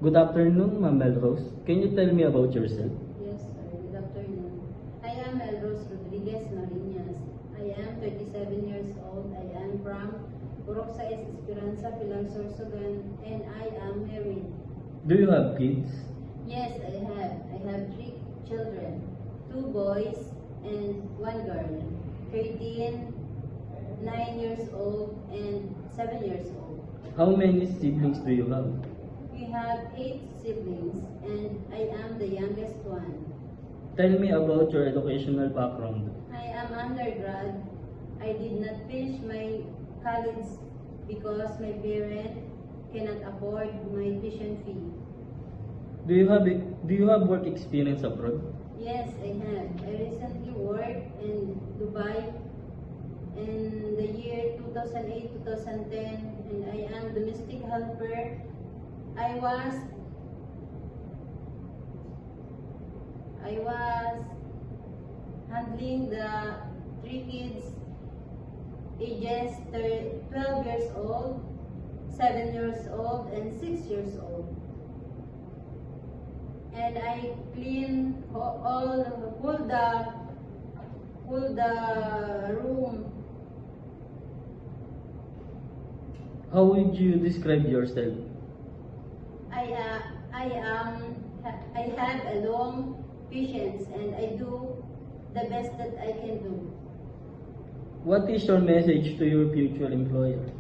Good afternoon, Ma'am Melrose. Can you tell me about yourself? Yes, sir. Good afternoon. I am Melrose Rodriguez Marinas. I am 37 years old. I am from Purok Sais Esperanza, Pilar Sorsogon, and I am married. Do you have kids? Yes, I have. I have 3 children, 2 boys and 1 girl, 13, 9 years old, and 7 years old. How many siblings do you have? We have 8 siblings, and I am the youngest one. Tell me about your educational background. I am undergrad. I did not finish my college because my parents cannot afford my tuition fee. Do you have work experience abroad? Yes, I have. I recently worked in Dubai in the year 2008-2010, and I am domestic helper. I was handling the 3 kids ages 12 years old, 7 years old, and 6 years old. And I clean all the room. How would you describe yourself? I have a long patience, and I do the best that I can do. What is your message to your future employer?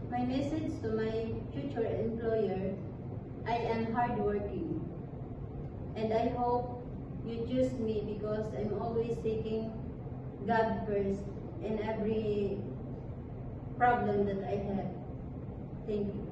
My message to my future employer: I am hardworking, and I hope you choose me because I'm always seeking God first in every problem that I have. Thank you.